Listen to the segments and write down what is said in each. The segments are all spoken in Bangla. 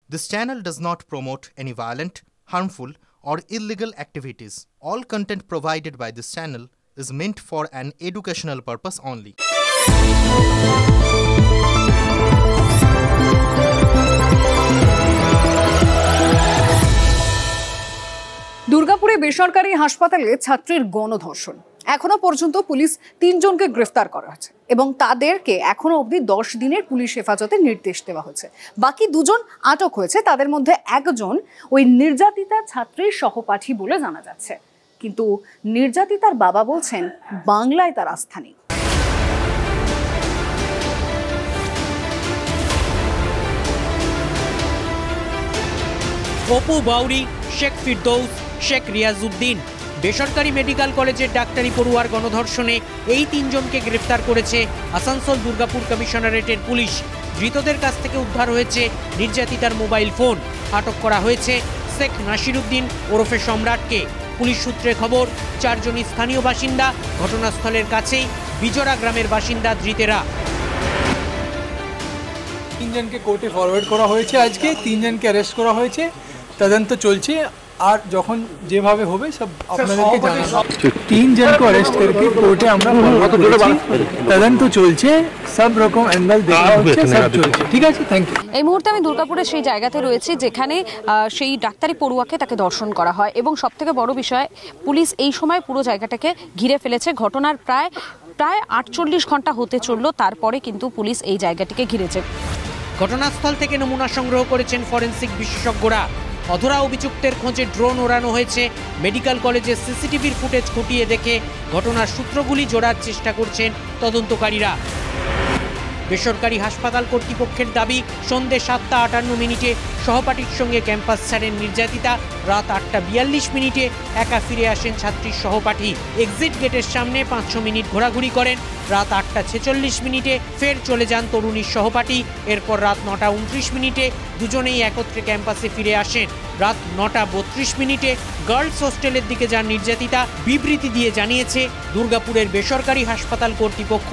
This channel does not promote any violent, harmful, or illegal activities. All content provided by this channel is meant for an educational purpose only. দুর্গাপুরে বেসরকারি হাসপাতালে ছাত্রীর গণধর্ষণ। এখনো পর্যন্ত পুলিশ ৩ জনকে গ্রেফতার করা হয়েছে এবং তাদেরকে এখনো অবধি ১০ দিনের পুলিশ হেফাজতের নির্দেশ দেওয়া হয়েছে। বাকি ২ জন আটক হয়েছে, তাদের মধ্যে একজন ওই নির্যাতিতা ছাত্রীর সহপাঠী বলে জানা যাচ্ছে। কিন্তু নির্যাতিতার বাবা বলছেন বাংলায় তার আস্থা নেই। অপু বাউরি, শেখ ফিরদৌস, শেখ রিয়াজউদ্দিন বেসরকারি মেডিকেল কলেজের ডাক্তারি পড়ুয়ার গণধর্ষণে এই ৩ জনকে গ্রেফতার করেছে আসানসোল দুর্গাপুর কমিশনারেটের পুলিশ। ধৃতদের কাছ থেকে উদ্ধার হয়েছে নির্যাতিতার মোবাইল ফোন। আটক করা হয়েছে শেখ নাসিরউদ্দিন ওরফে সম্রাটকে। পুলিশ সূত্রে খবর, ৪ জনই স্থানীয় বাসিন্দা। ঘটনাস্থলের কাছেই বিজরা গ্রামের বাসিন্দা ধৃতেরা। ৩ জনকে কোর্টে ফরওয়ার্ড করা হয়েছে। আজকে ৩ জনকে অ্যারেস্ট করা হয়েছে, তদন্ত চলছে। আর যখন যেভাবে হবে সব আপনাদেরকে জানাবো। ৩ জনকে অ্যারেস্ট করকে কোর্টে আমরা তদন্ত চলছে, সব রকম অ্যাঙ্গেল দেখা হচ্ছে, সব চলছে। ঠিক আছে, থ্যাংক ইউ। এই মুহূর্তে আমি দুর্গাপুরের সেই জায়গাতে রয়েছি যেখানে সেই ডাক্তারি পড়ুয়াকে তাকে ধর্ষণ করা হয় এবং সবথেকে বড় বিষয়, পুলিশ এই সময় পুরো জায়গাটাকে ঘিরে ফেলেছে। ঘটনার প্রায় ৪৮ ঘন্টা হতে চললো, তারপরে কিন্তু পুলিশ এই জায়গাটিকে ঘিরেছে। ঘটনাস্থল থেকে নমুনা সংগ্রহ করেছেন ফরেনসিক বিশেষজ্ঞরা। অধরা অভিযুক্তের খোঁজে ড্রোন ওড়ানো হয়েছে। মেডিকেল কলেজের সিসিটিভির ফুটেজ খতিয়ে দেখে ঘটনার সূত্রগুলি জোড়ার চেষ্টা করছেন তদন্তকারীরা। বেসরকারি হাসপাতাল কর্তৃপক্ষের দাবি, সন্ধ্যে ৭টা৫৮ সহপাঠীর সঙ্গে ক্যাম্পাস ছাড়েন নির্যাতিতা। রাত ৮টা৪২ একা ফিরে আসেন ছাত্রীর সহপাঠী। এক্সিট গেটের সামনে ৫০০ মিনিট ঘোরাঘুরি করেন। রাত ৮টা৪৬ ফের চলে যান তরুণীর সহপাঠী। এরপর রাত ৯টা২৯ দুজনেই একত্রে ক্যাম্পাসে ফিরে আসেন। রাত ৯টা৩২ গার্লস হোস্টেলের দিকে যান নির্যাতিতা। বিবৃতি দিয়ে জানিয়েছে দুর্গাপুরের বেসরকারি হাসপাতাল কর্তৃপক্ষ।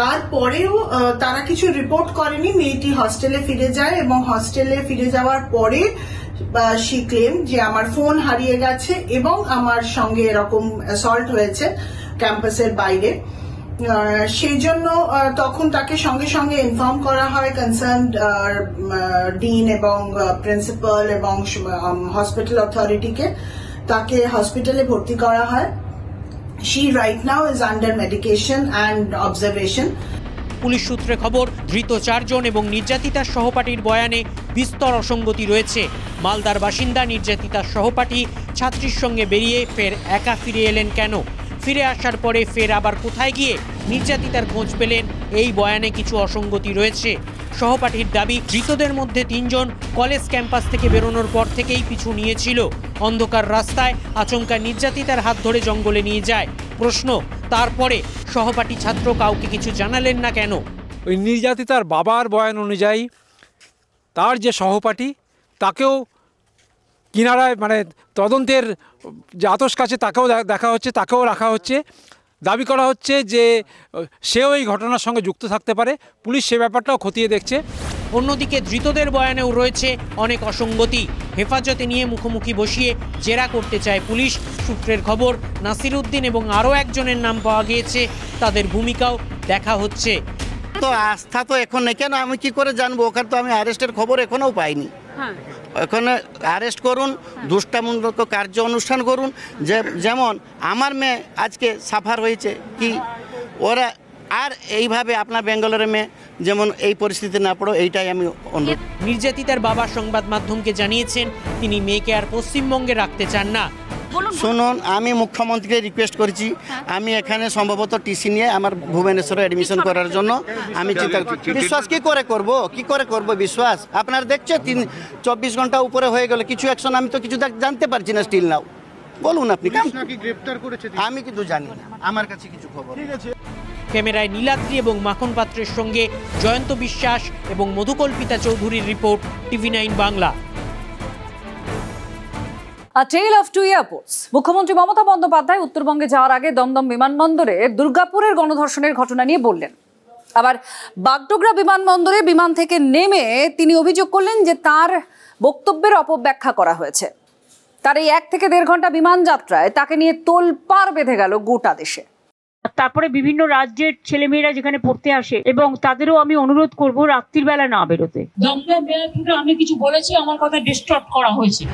তারপরেও তারা কিছু রিপোর্ট করেনি। মেয়েটি হস্টেলে ফিরে যায় এবং হস্টেলে ফিরে যাওয়ার পরে শি ক্লেম যে আমার ফোন হারিয়ে গেছে এবং আমার সঙ্গে এরকম অ্যাসল্ট হয়েছে ক্যাম্পাসের বাইরে। সেই জন্য তখন তাকে সঙ্গে সঙ্গে ইনফর্ম করা হয় কনসার্ন ডিন এবং প্রিন্সিপাল এবং হসপিটাল অথরিটিকে। তাকে হসপিটালে ভর্তি করা হয়। She right now is under medication and observation. Police সূত্রে খবর, ধৃত ৪ জন এবং নির্যাতিতার সহপাঠীর বয়ানে বিস্তর অসঙ্গতি রয়েছে। মালদার বাসিন্দা নির্যাতিতার সহপাঠী ছাত্রীর সঙ্গে বেরিয়ে ফের একা ফিরে এলেন কেন? ফিরে আসার পরে ফের আবার কোথায় গিয়ে নির্যাতিতার খোঁজ পেলেন? এই বয়ানে কিছু অসঙ্গতি রয়েছে। সহপাঠীর দাবি, ধৃতদের মধ্যে ৩ জন কলেজ ক্যাম্পাস থেকে বেরোনোর পর থেকেই পিছু নিয়েছিল। অন্ধকার রাস্তায় আচমকা নির্যাতিতার হাত ধরে জঙ্গলে নিয়ে যায়। প্রশ্ন, তারপরে সহপাঠী ছাত্র কাউকে কিছু জানালেন না কেন? ওই নির্যাতিতার বাবার বয়ান অনুযায়ী তার যে সহপাঠী, তাকেও কিনারায় তদন্তের যে আতস কাছে তাকেও দেখা হচ্ছে, তাকেও রাখা হচ্ছে। দাবি করা হচ্ছে যে সেও এই ঘটনার সঙ্গে যুক্ত থাকতে পারে। পুলিশ সে ব্যাপারটাও খতিয়ে দেখছে। অন্যদিকে ধৃতদের বয়ানেও রয়েছে অনেক অসঙ্গতি। হেফাজতে নিয়ে মুখোমুখি বসিয়ে জেরা করতে চায় পুলিশ। সূত্রের খবর, নাসিরউদ্দিন এবং আরও একজনের নাম পাওয়া গিয়েছে। তাদের ভূমিকাও দেখা হচ্ছে। তো আস্থা তো এখন নেই, কেন আমি কি করে জানবো? ওখানে তো আমি অ্যারেস্টের খবর এখনও পাইনি। ওখানে অ্যারেস্ট করুন, দুষ্টামূলক কার্য অনুষ্ঠান করুন। যেমন আমার মেয়ে আজকে সাফার হয়েছে, কি ওরা আর এইভাবে আপনার বেঙ্গালোরের মেয়ে যেমন এই পরিস্থিতি না পড়ো, এইটাই আমি অনুরোধ। নির্যাতিতার বাবা সংবাদ মাধ্যমকে জানিয়েছেন তিনি মেয়েকে আর পশ্চিমবঙ্গে রাখতে চান না। শুনুন, আমি মুখ্যমন্ত্রীকে রিকোয়েস্ট করেছি, আমি এখানে সম্ভবত টিসি নিয়ে আমার ভুবনেশ্বরে অ্যাডমিশন করার জন্য আমি চিন্তা করছি। বিশ্বাস কি করে করব বিশ্বাস? আপনারা দেখছেন 24 ঘন্টা উপরে হয়ে গেল, কিছু অ্যাকশন আমি তো কিছু জানতে পারছি না স্টিল নাও। বলুন আপনি, আমি কিন্তু জানি না, আমার কাছে কিছু খবর। ক্যামেরায় নীলাদ্রি এবং মাখন পাত্রের সঙ্গে জয়ন্ত বিশ্বাস এবং মধুকল্পিতা চৌধুরীর report, TV9 Bangla. A tale of two airports. মুখ্যমন্ত্রী মমতা বন্দ্যোপাধ্যায় উত্তরবঙ্গে যাওয়ার আগে দমদম বিমানবন্দরে দুর্গাপুরের গণধর্ষণের ঘটনা নিয়ে বললেন, আবার বাগডোগরা বিমানবন্দরে বিমান থেকে নেমে তিনি অভিযোগ করলেন যে তার বক্তব্যের অপব্যাখ্যা করা হয়েছে। তার এই 1 থেকে 1.5 ঘন্টা বিমান যাত্রায় তাকে নিয়ে তোলপাড় বেঁধে গেল গোটা দেশে। তারপরে বিভিন্ন রাজ্যের ছেলেমেয়েরা যেখানে পড়তে আসে এবং তাদেরও আমি অনুরোধ করব রাত্রির বেলা না বেরোতে। আমি কিছু বলেছি, আমার কথা ডিস্টর্ট করা হয়েছে।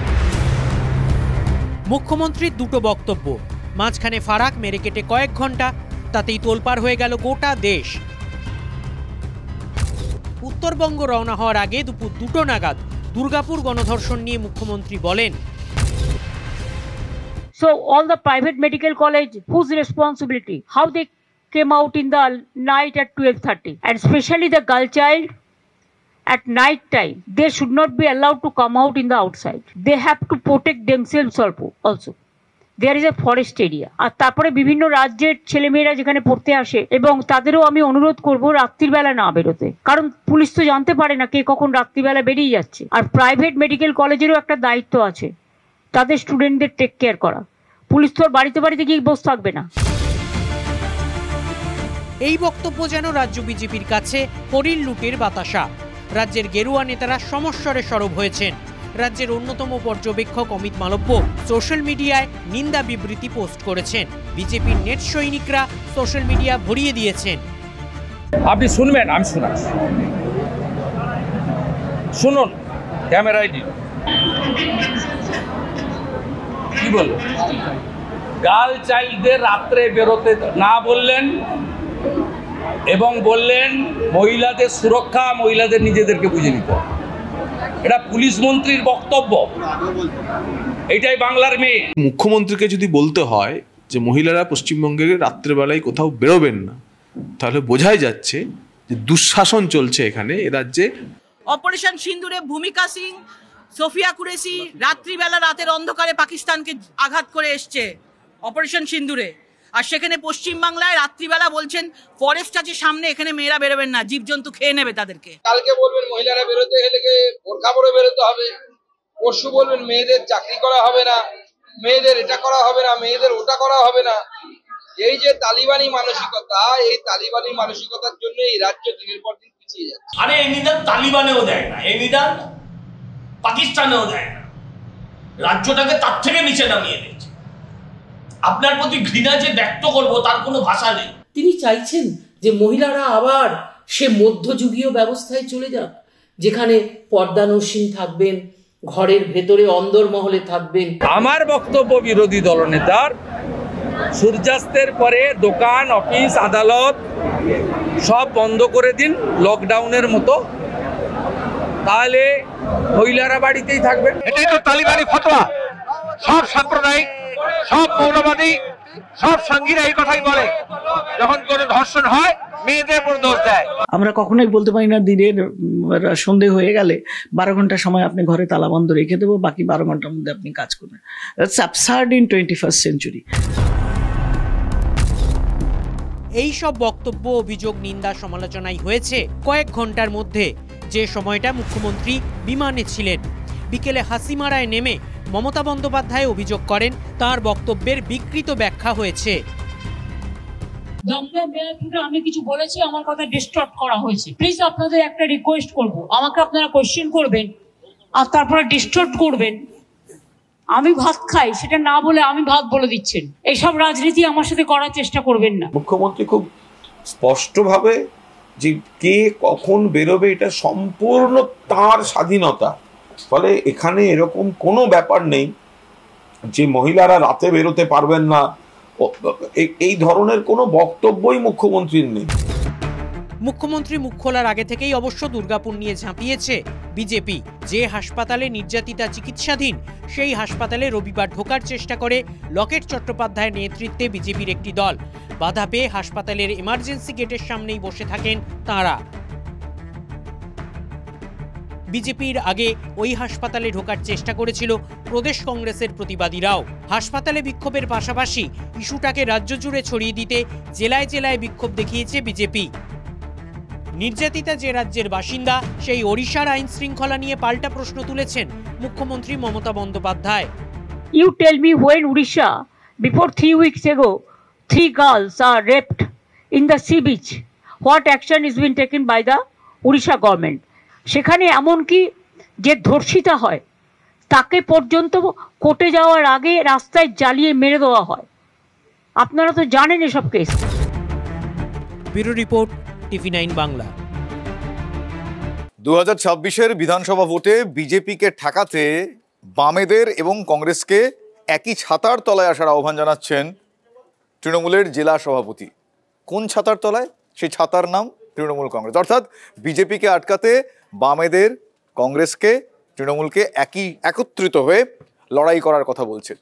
মুখ্যমন্ত্রীর দুটো বক্তব্য, মাঝখানে ফারাক মেরে কেটে কয়েক ঘন্টা, তাতেই তোলপাড় হয়ে গেল গোটা দেশ। উত্তরবঙ্গ রওনা হওয়ার আগে দুপুর 2টো নাগাদ দুর্গাপুর গণধর্ষণ নিয়ে মুখ্যমন্ত্রী বলেন, So all the private medical college, whose responsibility? How they came out in the night at 12:30, and especially the girl child at night time, they should not be allowed to come out in the outside. They have to protect themselves also. There is a forest area. আর তারপরে বিভিন্ন রাজ্যের ছেলেমেয়েরা যেখানে পড়তে আসে এবং তাদেরও আমি অনুরোধ করব রাত্রির বেলা না বেরোতে, কারণ পুলিশ তো জানতে পারে না কে কখন রাত্রিবেলা বেরিয়ে যাচ্ছে। আর প্রাইভেট মেডিকেল কলেজেরও একটা দায়িত্ব আছে তাদের স্টুডেন্টদের টেক কেয়ার করা। পুলিশ তো বাড়িতে বাড়িতে গিয়ে বসে থাকবে না। এই বক্তব্য যেন রাজ্য বিজেপির কাছে হরিণ লুটের বাতাসা। রাজ্যের গেরুয়া নেতারা সমস্বরে সরব হয়েছেন। রাজ্যের অন্যতম পর্যবেক্ষক অমিত মালব্য সোশ্যাল মিডিয়ায় নিন্দা বিবৃতি পোস্ট করেছেন। বিজেপির নেট সৈনিকরা সোশ্যাল মিডিয়া ভরিয়ে দিয়েছেন। আপনি শুনবেন, আমি শোনাচ্ছি, শুনুন। ক্যামেরায় দিন। কি বললো? গার্ল চাইল্ডদের রাত্রে বেরোতে না বললেন এবং বললেন মহিলাদের সুরক্ষা, মহিলাদের নিজেদেরকে বুঝে নিতে। এটা পুলিশ মন্ত্রীর বক্তব্য, এটাই বাংলার মেয়ে। মুখ্যমন্ত্রীকে যদি বলতে হয় যে মহিলারা পশ্চিমবঙ্গে রাত্রেবেলায় কোথাও বেরোবেন না, তাহলে বোঝাই যাচ্ছে যে দুঃশাসন চলছে এখানে এ রাজ্যে। অপারেশন সিন্দুরে ভূমিকা সিং, সোফিয়া কুরেশি রাত্রিবেলা রাতের অন্ধকারে পাকিস্তানকে আঘাত করে এসছে অপারেশন সিন্দুরে, আর সেখানে পশ্চিমবাংলায় রাত্রিবেলা বলছেন ফরেস্ট আছে সামনে, এখানে মেয়েরা বেরোবেন না, জীবজন্তু খেয়ে নেবে তাদেরকে। কালকে বলবেন মহিলারা বেরোতে গেলে বোরকা পরে বেরোতে হবে, পরশু বলবেন মেয়েদের চাকরি করা হবে না, মেয়েদের এটা করা হবে না, মেয়েদের ওটা করা হবে না। এই যে তালিবানি মানসিকতা, এই তালিবানি মানসিকতার জন্য এই রাজ্য দিনের পর দিন পিছিয়ে যাচ্ছে। আরে এই নিদান তালিবানেও দেয় না, এই নিদান পাকিস্তানেও দেয় না, রাজ্যটাকে তার থেকে নিচে নামিয়ে দিচ্ছে। আপনার প্রতি ঘৃণা যে ব্যক্ত করবো তার কোনো ভাষা নেই। তিনি চাইছেন যে মহিলারা আবার সে মধ্যযুগীয় ব্যবস্থায় চলে যাক, যেখানে পর্দানসীন থাকবেন, ঘরের ভেতরে অন্দরমহলে থাকবেন। আমার বক্তব্য বিরোধী দলনেতার, সূর্যাস্তের পরে দোকান, অফিস, আদালত সব বন্ধ করে দিন লকডাউনের মতো, তাহলে মহিলারা বাড়িতেই থাকবেন। এটাই তো তালিবানি ফতোয়া। সব সাম্প্রদায়িক, সব মৌলবাদী, সব সঙ্গীরা এই কথাই বলে, যখন কোনো ধর্ষণ হয় মেয়েদের উপর দোষ দেয়। আমরা কখনোই বলতে পারি না দিনের সন্ধে হয়ে গেলে 12 ঘন্টা সময় আপনি ঘরে তালা বন্ধ রেখে দেবো, বাকি 12 ঘন্টার মধ্যে আপনি কাজ করবেন। That's absurd in 21st century. এই সব বক্তব্য, অভিযোগ, নিন্দা, সমালোচনাই হয়েছে কয়েক ঘন্টার মধ্যে, যে সময়টা মুখ্যমন্ত্রী বিমানে ছিলেন। বিকেলে হাসিমারায় নেমে মমতা বন্দ্যোপাধ্যায় অভিযোগ করেন তার বক্তব্যের বিকৃত ব্যাখ্যা হয়েছে। আমি কিছু বলেছি, আমার কথা ডিস্টর্ট করা হয়েছে। প্লিজ আপনাদের একটা রিকোয়েস্ট করব, আমাকে আপনারা কোয়েশ্চেন করবেন আর তারপরে ডিস্টর্ট করবেন। আমি ভাত খাই সেটা না বলে আমি ভাত বলে দিচ্ছেন, এইসব রাজনীতি আমার সাথে করার চেষ্টা করবেন না। মুখ্যমন্ত্রী খুব স্পষ্টভাবে যে কে কখন বেরোবে এটা সম্পূর্ণ তার স্বাধীনতা, ফলে এখানে এরকম কোনো ব্যাপার নেই যে মহিলারা রাতে বেরোতে পারবেন না, এই ধরনের কোনো বক্তব্যই মুখ্যমন্ত্রীর নেই। মুখ্যমন্ত্রী মুখ খোলার আগে থেকেই অবশ্য দুর্গাপুর নিয়ে ঝাঁপিয়েছে বিজেপি। যে হাসপাতালে নির্যাতিতা চিকিৎসাধীন, সেই হাসপাতালে রবিবার ঢোকার চেষ্টা করে লকেট চট্টোপাধ্যায়ের নেতৃত্বে বিজেপির একটি দল। বাধা পেয়ে হাসপাতালের এমার্জেন্সি গেটের সামনেই বসে থাকেন তাঁরা। বিজেপির আগে ওই হাসপাতালে ঢোকার চেষ্টা করেছিল প্রদেশ কংগ্রেসের প্রতিবাদীরাও। হাসপাতালে বিক্ষোভের পাশাপাশি ইস্যুটাকে রাজ্য জুড়ে ছড়িয়ে দিতে জেলায় জেলায় বিক্ষোভ দেখিয়েছে বিজেপি। নির্যাতিতা যে রাজ্যের বাসিন্দা, সেই ওড়িশার আইন শৃঙ্খলা নিয়ে পাল্টা প্রশ্ন তুলেছেন মুখ্যমন্ত্রী Mamata Bandyopadhyay. You tell me when Odisha, before 3 weeks ago, 3 girls are raped in the sea beach. what action is being taken by the Odisha government. সেখানে এমনকি যে ধর্ষিতা হয় তাকে পর্যন্ত কোর্টে যাওয়ার আগে রাস্তায় জ্বালিয়ে মেরে দেওয়া হয়। আপনারা তো জানেন এসব case. Bureau report, TV9 Bangla. 2026-এর বিধানসভা ভোটে বিজেপিকে ঠেকাতে বামেদের এবং কংগ্রেসকে একই ছাতার তলায় আসার আহ্বান জানাচ্ছেন তৃণমূলের জেলা সভাপতি। কোন ছাতার তলায়? সেই ছাতার নাম তৃণমূল কংগ্রেস। অর্থাৎ বিজেপিকে আটকাতে বামেদের, কংগ্রেসকে, তৃণমূলকে একত্রিত হয়ে লড়াই করার কথা বলছে।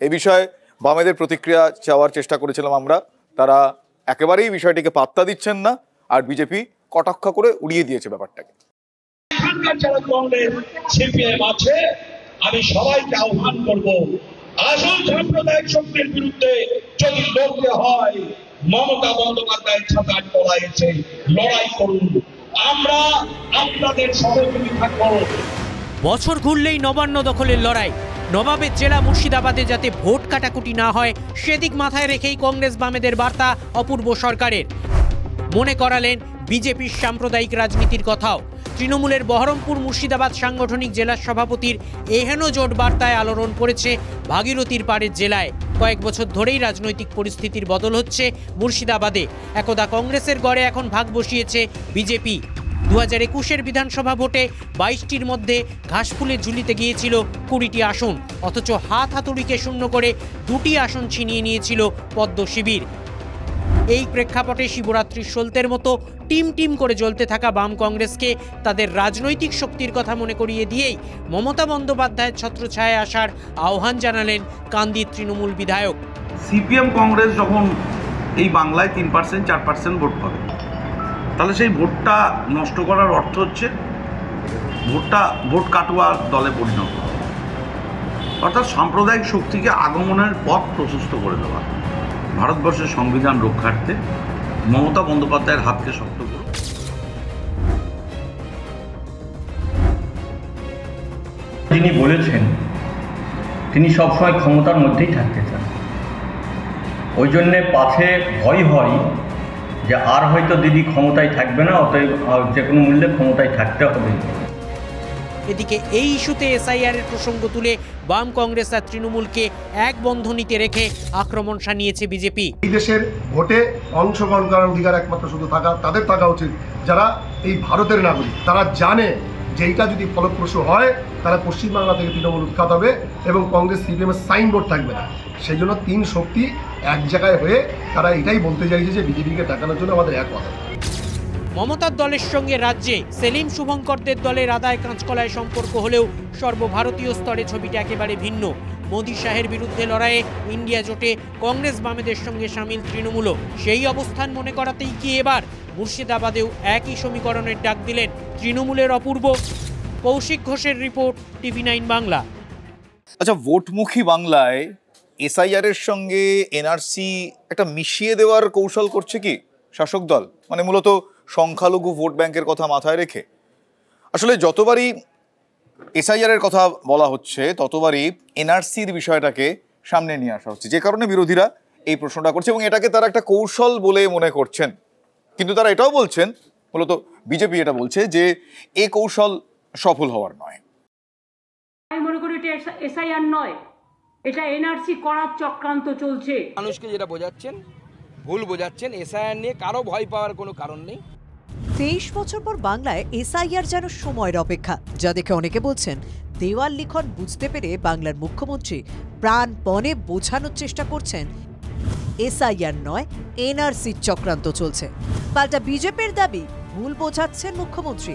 এই বিষয়ে বামেদের প্রতিক্রিয়া চাওয়ার চেষ্টা করেছিলাম আমরা। তারা একেবারেই বিষয়টিকে পাত্তা দিচ্ছেন না, আর বিজেপি কটাক্ষ করে উড়িয়ে দিয়েছে ব্যাপারটাকে। যারা কংগ্রেস সিপিএম আছে, আমি সবাইকে আহ্বান করব, আসল সাম্প্রদায়িক শক্তির বিরুদ্ধে যদি লড়তে হয়, মমতা বন্দ্যোপাধ্যায়ের ছাতার তলায় এসে লড়াই করুন। আমরা আপনাদের সহযোগী থাকব। বছর ঘুরলেই নবান্ন দখলের লড়াই। নবাবের জেলা মুর্শিদাবাদে যাতে ভোট কাটাকুটি না হয় সেদিক মাথায় রেখেই কংগ্রেস বামেদের বার্তা অপূর্ব সরকারের। মনে করালেন বিজেপির সাম্প্রদায়িক রাজনীতির কথাও। তৃণমূলের বহরমপুর মুর্শিদাবাদ সাংগঠনিক জেলা সভাপতির এহেন জোট বার্তায় আলোড়ন পড়েছে ভাগীরথীর পাড়ের জেলায়। কয়েক বছর ধরেই রাজনৈতিক পরিস্থিতির বদল হচ্ছে মুর্শিদাবাদে। একদা কংগ্রেসের গড়ে এখন ভাগ বসিয়েছে বিজেপি। 2021-এর বিধানসভা ভোটে 22টির মধ্যে ঘাসফুলের ঝুলিতে গিয়েছিল 20টি আসন, অথচ হাতুড়িকে শূন্য করে 2টি আসন ছিনিয়ে নিয়েছিল পদ্ম শিবির। এই প্রেক্ষাপটে শিবরাত্রির সলতের মতো টিম করে জ্বলতে থাকা বাম কংগ্রেসকে তাদের রাজনৈতিক শক্তির কথা মনে করিয়ে দিয়েই মমতা বন্দ্যোপাধ্যায়ের ছত্রছায়ায় আসার আহ্বান জানালেন কান্দির তৃণমূল বিধায়ক। সিপিএম কংগ্রেস যখন এই বাংলায় 3% 4% ভোট পাবে, তাহলে সেই ভোটটা নষ্ট করার অর্থ হচ্ছে ভোট কাটুয়া দলে পরিণত, অর্থাৎ সাম্প্রদায়িক শক্তিকে আগমনের পথ প্রশস্ত করে দেওয়া। ভারতবর্ষের সংবিধান রক্ষার্থে মমতা বন্দ্যোপাধ্যায়ের হাতকে শক্ত করুন। তিনি বলেছেন তিনি সবসময় ক্ষমতার মধ্যেই থাকতে চান, ওই জন্যে পাছে ভয় হয় যে আর হয়তো দিদি ক্ষমতায় থাকবে না, অতএব যে কোনো মূল্যে ক্ষমতায় থাকতে হবে। এদিকে এই ইস্যুতে এসআইআর এর প্রসঙ্গ তুলে বাম কংগ্রেস আর তৃণমূলকে এক বন্ধনীতে রেখে আক্রমণ শানিয়েছে বিজেপি। এই দেশের ভোটে অংশগ্রহণ করার অধিকার একমাত্র শুধু তাদের থাকা উচিত যারা এই ভারতের নাগরিক। তারা জানে যে এইটা যদি ফলপ্রসূ হয় তারা পশ্চিমবাংলা থেকে তৃণমূল উৎখাত হবে এবং কংগ্রেস সিপিএমের সাইনবোর্ড থাকবে না। সেই জন্য তিন শক্তি এক জায়গায় হয়ে তারা এটাই বলতে চাইছে যে বিজেপিকে টাকানোর জন্য আমাদের এক কথা। মমতার দলের সঙ্গে রাজ্যে সেলিম শুভঙ্করদের দলের আদায় কাঁচকলায় সম্পর্ক হলেও সর্বভারতীয় স্তরে ছবিটা একেবারে ভিন্ন। মোদী শাহের বিরুদ্ধে লড়াইয়ে ইন্ডিয়া জোটে কংগ্রেস বামেদের সঙ্গে সামিল তৃণমূলও সেই অবস্থান মনে করাতেই কি এবার মুর্শিদাবাদেও একই সমীকরণের ডাক দিলেন তৃণমূলের অপূর্ব। কৌশিক ঘোষের রিপোর্ট, TV9 বাংলা। আচ্ছা, ভোটমুখী বাংলায় এসআইআর এর সঙ্গে এনআরসি একটা মিশিয়ে দেওয়ার কৌশল করছে কি শাসক দল? মানে মূলত সংখ্যালঘু ভোট ব্যাংকের কথা মাথায় রেখে। আসলে যতবারই এসআইআর এর কথা বলা হচ্ছে ততবারই এনআরসির বিষয়টাকে সামনে নিয়ে আসা হচ্ছে, যে কারণে বিরোধীরা এই প্রশ্নটা করছে এবং এটাকে তারা একটা কৌশল বলে মনে করছেন। কিন্তু তারা এটাও বলছেন, মূলত বিজেপি এটা বলছে যে এই কৌশল সফল হওয়ার নয়। আমি মনে করি এটা এসআইআর নয়, এটা এনআরসি করার চক্রান্ত চলছে। মানুষকে যেটা বোঝাচ্ছেন ভুল বোঝাচ্ছেন। এসআইআর নিয়ে কারো ভয় পাওয়ার কোনো কারণ নেই। 23 বছর পর বাংলায় এসআইআর যেন সময়ের অপেক্ষা, যা দেখে অনেকে বলছেন দেওয়াল লিখন বুঝতে পেরে বাংলার মুখ্যমন্ত্রী প্রাণপণে বোঝানোর চেষ্টা করছেন এসআইআর নয় এনআরসির চক্রান্ত চলছে। পাল্টা বিজেপির দাবি ভুল বোঝাচ্ছেন মুখ্যমন্ত্রী।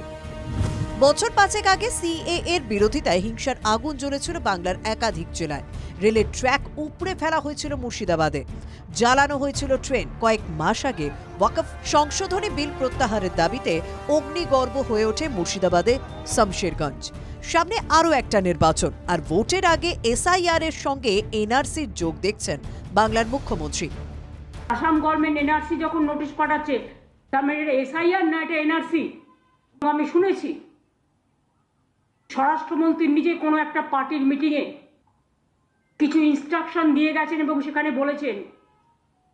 বছর 5 আগে সিএএ এর বিরোধিতায় হিংসার আগুন জ্বলেছিল বাংলার একাধিক জেলায়। রেলের ট্র্যাক উপড়ে ফেলা হয়েছিল মুর্শিদাবাদে, জ্বালানো হয়েছিল ট্রেন। কয়েক মাস আগে ওয়াকফ সংশোধনী বিল প্রত্যাহারের দাবিতে অগ্নিগর্ভ হয়ে ওঠে মুর্শিদাবাদে শমশেরগঞ্জ। সামনে আরও একটা নির্বাচন, আর ভোটের আগে এসআইআর এর সঙ্গে এনআরসির যোগ দেখছেন বাংলার মুখ্যমন্ত্রী। আসাম গভর্নমেন্ট এনআরসি যখন নোটিশ পাঠাচ্ছে, তার মানে এটা এসআইআর না, এটা এনআরসি। আমি শুনেছি স্বরাষ্ট্রমন্ত্রী নিজে কোনো একটা পার্টির মিটিংয়ে কিছু ইনস্ট্রাকশন দিয়ে গেছেন এবং সেখানে বলেছেন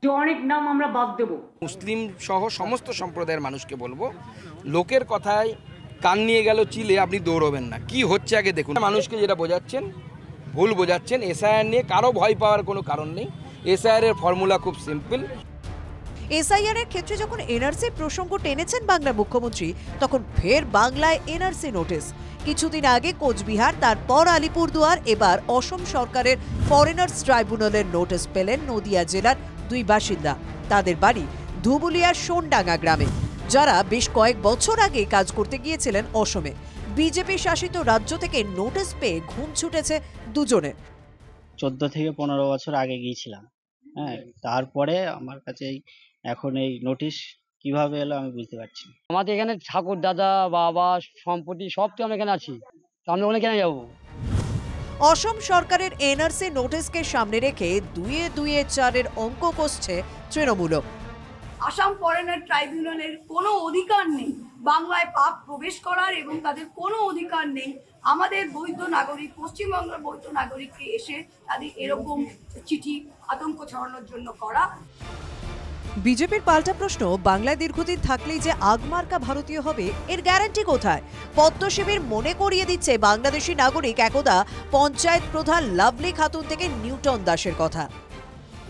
অনেক নাম আমরা বাদ দেব। মুসলিম সহ সমস্ত সম্প্রদায়ের মানুষকে বলবো, লোকের কথায় কান নিয়ে গেল চিলে আপনি দৌড়বেন না, কি হচ্ছে আগে দেখুন। মানুষকে যেটা বোঝাচ্ছেন ভুল বোঝাচ্ছেন। এসআইআর নিয়ে কারো ভয় পাওয়ার কোনো কারণ নেই। এসআইআর এর ফর্মুলা খুব সিম্পল। এসআইআর এর ক্ষেত্রে যখন এনআরসি প্রসঙ্গ টেনেছেন বাংলার মুখ্যমন্ত্রী, তখন ফের বাংলায় এনআরসি নোটিশ। কিছুদিন আগে কোচবিহার, তারপর আলিপুরদুয়ার, এবার অসম সরকারের ফরেনার্স ট্রাইব্যুনালের নোটিশ পেলেন নদিয়া জেলার 2 বাসিন্দা। তাদের বাড়ি ধুবুলিয়ার সোনডাঙ্গা গ্রামে, যারা বেশ কয়েক বছর আগে কাজ করতে গিয়েছিলেন অসমে। বিজেপি শাসিত রাজ্য থেকে নোটিশ পেয়ে ঘুম ছুটেছে দুজনের। 14 থেকে 15 বছর আগে গিয়েছিলাম, হ্যাঁ, তারপরে আমার কাছে এখন এই নোটিশ কিভাবে এলো আমি বুঝতে পারছি। আমাদের এখানে ঠাকুর দাদা বাবা সম্পত্তি সব তো আমরা এখানে আছি, তো আমরা ওখানে কেন যাবো? অসম সরকারের এনআরসি নোটিশকে সামনে রেখে 2-4 অঙ্ক কষছে তৃণমূল। আসাম ফরেনার ট্রাইব্যুনালের কোনো অধিকার নেই বাংলায় পাক প্রবেশ করার, এবং তাদের কোনো অধিকার নেই আমাদের বৈধ নাগরিক, পশ্চিমবঙ্গের বৈধ নাগরিককে এসে তাদের এরকম চিঠি আতঙ্ক ছড়ানোর জন্য করা। বিজেপির পাল্টা প্রশ্ন, বাংলায় দীর্ঘদিন থাকলেই যে আগমার্কা ভারতীয় হবে, এর গ্যারান্টি কোথায়? পদ্ম শিবির মনে করিয়ে দিচ্ছে বাংলাদেশি নাগরিক একদা পঞ্চায়েত প্রধান লাভলি খাতুন থেকে নিউটন দাসের কথা।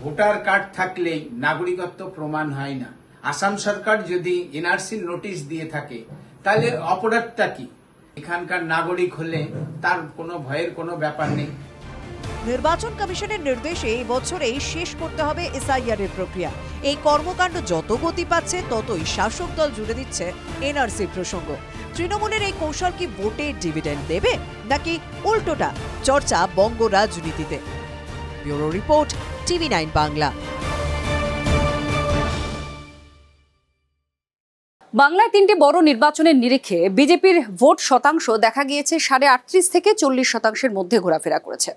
ভোটার কার্ড থাকলেই নাগরিকত্ব প্রমাণ হয় না। আসাম সরকার যদি এনআরসি নোটিশ দিয়ে থাকে তাহলে অপরাধটা কি? এখানকার নাগরিক হলে তার কোনো ভয়ের কোনো ব্যাপার নেই। নির্বাচন কমিশনের নির্দেশে এই বছরেই শেষ করতে হবে এসআইআর এর প্রক্রিয়া। এই কর্মকাণ্ড যত গতি পাচ্ছে ততই শাসক দল জুড়ে দিচ্ছে এনআরসি প্রসঙ্গ। তৃণমূলের এই কৌশল কি ভোটে ডিভিডেন্ড দেবে, নাকি উল্টোটা? চর্চা বঙ্গ রাজনীতিতে। Bureau report, TV9 Bangla. বাংলায় 3টি বড় নির্বাচনের নিরিখে বিজেপির ভোট শতাংশ দেখা গিয়েছে 38.5 থেকে 40% মধ্যে ঘোরাফেরা করেছে।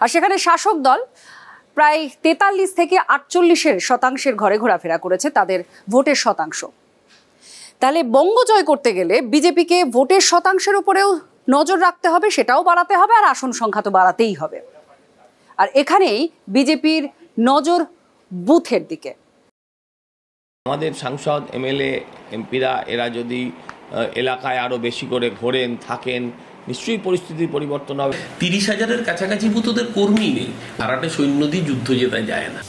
আর সেখানে শাসক দল প্রায় 43 থেকে 48% ঘরে ঘোরাফেরা করেছে তাদের ভোটের শতাংশ। তাহলে বঙ্গ জয় করতে গেলে বিজেপিকে ভোটের শতাংশের উপরেও নজর রাখতে হবে, সেটাও বাড়াতে হবে, আর আসন সংখ্যা তো বাড়াতেই হবে। আর এখানেই বিজেপির নজর বুথের দিকে। আমাদের সাংসদ, এমএলএ, এমপিরা এরা যদি এলাকায় আরো বেশি করে ঘোরেন, থাকেন, নিশ্চয়ই পরিস্থিতির পরিবর্তন হবে। 30,000-এর কাছাকাছি বুথ ওদের কর্মী নেই, আরাটে সৈন্য দিয়ে যুদ্ধ জেতা যায় না।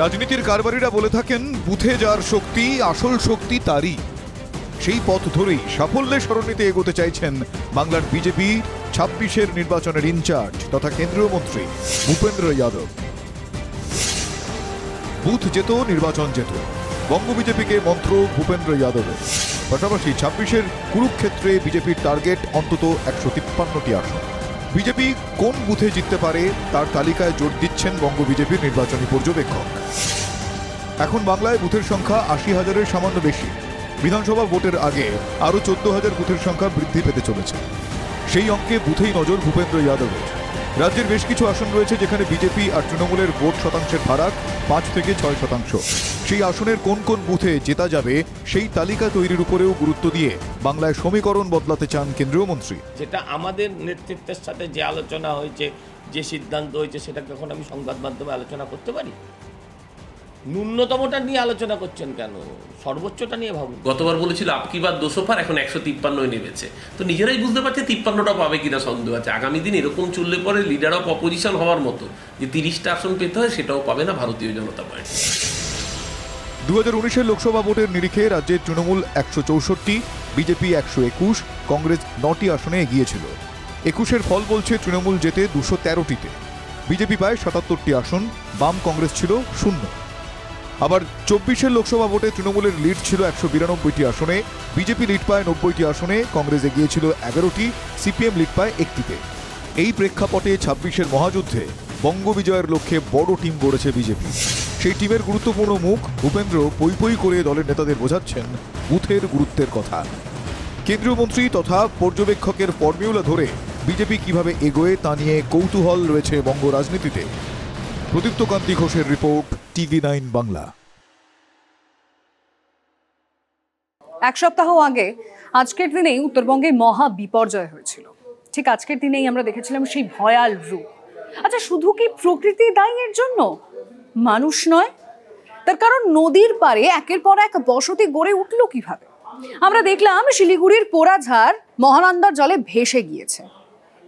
রাজনীতির কারবারিরা বলে থাকেন, বুথে যার শক্তি, আসল শক্তি তারই। সেই পথ ধরেই সাফল্যের সরণিতে এগোতে চাইছেন বাংলার বিজেপি 26-এর নির্বাচনের ইনচার্জ তথা কেন্দ্রীয় মন্ত্রী ভূপেন্দ্র যাদব। বুথ যেত, নির্বাচন যেত, বঙ্গ বিজেপিকে মন্ত্র ভূপেন্দ্র যাদবের। পাশাপাশি 26-এর কুরুক্ষেত্রে বিজেপির টার্গেট অন্তত 153টি আসন। বিজেপি কোন বুথে জিততে পারে তার তালিকায় জোর দিচ্ছেন বঙ্গ বিজেপির নির্বাচনী পর্যবেক্ষক। এখন বাংলায় বুথের সংখ্যা 80,000-এর সামান্য বেশি। বিধানসভা ভোটের আগে আরও 14,000 বুথের সংখ্যা বৃদ্ধি পেতে চলেছে। সেই অঙ্কে বুথেই নজর ভূপেন্দ্র যাদবের। রাজ্যের বেশ কিছু আসন রয়েছে যেখানে বিজেপি আর তৃণমূলের ভোট শতাংশের ফারাক 5 থেকে 6%। সেই আসনের কোন কোন বুথে জেতা যাবে সেই তালিকা তৈরির উপরেও গুরুত্ব দিয়ে বাংলায় সমীকরণ বদলাতে চান কেন্দ্রীয় মন্ত্রী। যেটা আমাদের নেতৃত্বের সাথে যে আলোচনা হয়েছে, যে সিদ্ধান্ত হয়েছে, সেটা কখন আমি সংবাদ মাধ্যমে আলোচনা করতে পারি? ন্যূনতমটা নিয়ে আলোচনা করছেন কেন? সর্বোচ্চটা নিয়ে ভাবুন। গতবার বলেছিল আপকি বাদ 200 পার, এখন 153 নেমেছে। তো নিজেরাই বুঝতে পারছে 53টা পাবে কিনা সন্দেহ আছে। আগামী দিন এরকম চললে পরে লিডার অফ অপোজিশন হওয়ার মতো যে 30টা আসন পেতে হয়, সেটাও পাবে না ভারতীয় জনতা পার্টি। 2019-এর লোকসভা ভোটের নিরিখে রাজ্যে তৃণমূল 164, বিজেপি 121, কংগ্রেস 9টি আসনে এগিয়েছিল। 21-এর ফল বলছে তৃণমূল জেতে 213টিতে, বিজেপি পায় 77টি আসন, বাম কংগ্রেস ছিল 0। আবার 24-এর লোকসভা ভোটে তৃণমূলের লিড ছিল 192টি আসনে, বিজেপি লিড পায় 90টি আসনে, কংগ্রেস এগিয়েছিল 11টি, সিপিএম লিড পায় 1টিতে। এই প্রেক্ষাপটে 26-এর মহাযুদ্ধে বঙ্গ বিজয়ের লক্ষ্যে বড় টিম গড়েছে বিজেপি। সেই টিমের গুরুত্বপূর্ণ মুখ ভূপেন্দ্র পই পই করে দলের নেতাদের বোঝাচ্ছেন বুথের গুরুত্বের কথা। কেন্দ্রীয় মন্ত্রী তথা পর্যবেক্ষকের ফর্মুলা ধরে বিজেপি কিভাবে এগোয় তা নিয়ে কৌতূহল রয়েছে বঙ্গ রাজনীতিতে। প্রদীপ্ত কান্তি ঘোষের রিপোর্ট, TV9 বাংলা। এক সপ্তাহ আগে আজকের দিনেই উত্তরবঙ্গে মহা বিপর্যয় হয়েছিল। ঠিক আজকের দিনেই আমরা দেখেছিলাম সেই ভয়াল রূপ। আচ্ছা, শুধু কি প্রকৃতি দায়ী এর জন্য? মানুষ নয়। তার কারণ নদীর পাড়ে একের পর এক বসতি গড়ে উঠলো কিভাবে? আমরা দেখলাম শিলিগুড়ির পোড়াঝাড় মহানন্দার জলে ভেসে গিয়েছে।